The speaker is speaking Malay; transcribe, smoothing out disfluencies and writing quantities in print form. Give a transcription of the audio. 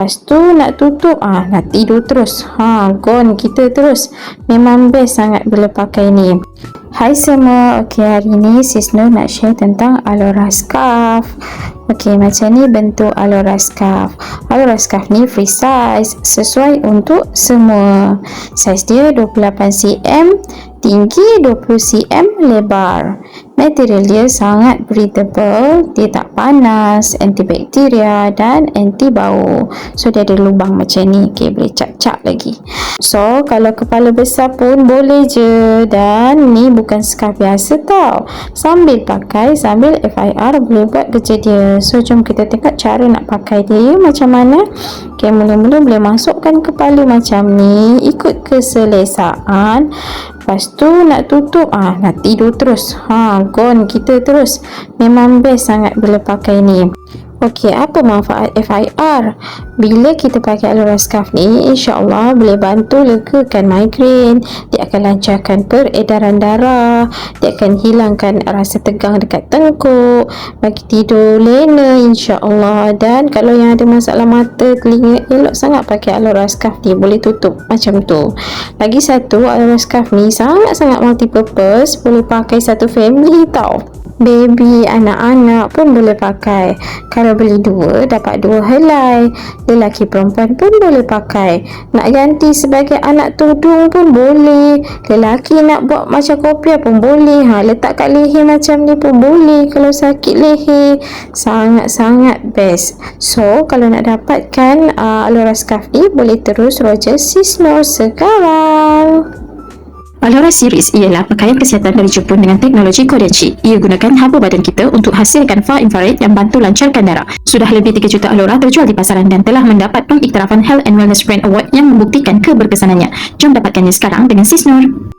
Lepas tu nak tutup, nak tidur terus. Gone kita terus. Memang best sangat bila pakai ni. Hai semua, hari ni Sis Nur nak share tentang Alora Scarf. Macam ni bentuk Alora Scarf. Alora Scarf ni free size, sesuai untuk semua. Saiz dia 28cm, tinggi 20cm, lebar. Material dia sangat breathable, dia tak panas, antibakteria dan anti bau. So dia ada lubang macam ni, boleh cap-cap lagi. So kalau kepala besar pun boleh je. Dan ni bukan scarf biasa tau. Sambil pakai, sambil FIR boleh buat kerja dia. So jom kita tengok cara nak pakai dia macam mana. Mula-mula boleh masukkan kepala macam ni, ikut keselesaan. Lepas tu nak tutup, nak tidur terus. Gone kita terus. Memang best sangat bila pakai ni. Apa manfaat FIR? Bila kita pakai Alora Scarf ni, insyaAllah boleh bantu legakan migraine. Dia akan lancarkan peredaran darah. Dia akan hilangkan rasa tegang dekat tengkuk, bagi tidur lena insyaAllah. Dan kalau yang ada masalah mata, telinga, elok sangat pakai Alora Scarf ni. Boleh tutup macam tu. Lagi satu, Alora Scarf ni sangat-sangat multi-purpose. Boleh pakai satu family tau. Baby, anak-anak pun boleh pakai. Kalau beli dua, dapat dua helai. Lelaki perempuan pun boleh pakai. Nak ganti sebagai anak tudung pun boleh. Lelaki nak buat macam kopiah pun boleh. Letak kat leher macam ni pun boleh kalau sakit leher. Sangat-sangat best. So kalau nak dapatkan Alora Scarf ni, boleh terus roja Sis Nur sekarang. Alora Series ialah pakaian kesihatan dari Jepun dengan teknologi Kodachi. Ia gunakan haba badan kita untuk hasilkan far infrared yang bantu lancarkan darah. Sudah lebih 3 juta Alora terjual di pasaran dan telah mendapat pengiktirafan Health and Wellness Brand Award yang membuktikan keberkesanannya. Jom dapatkannya sekarang dengan Sis Nur.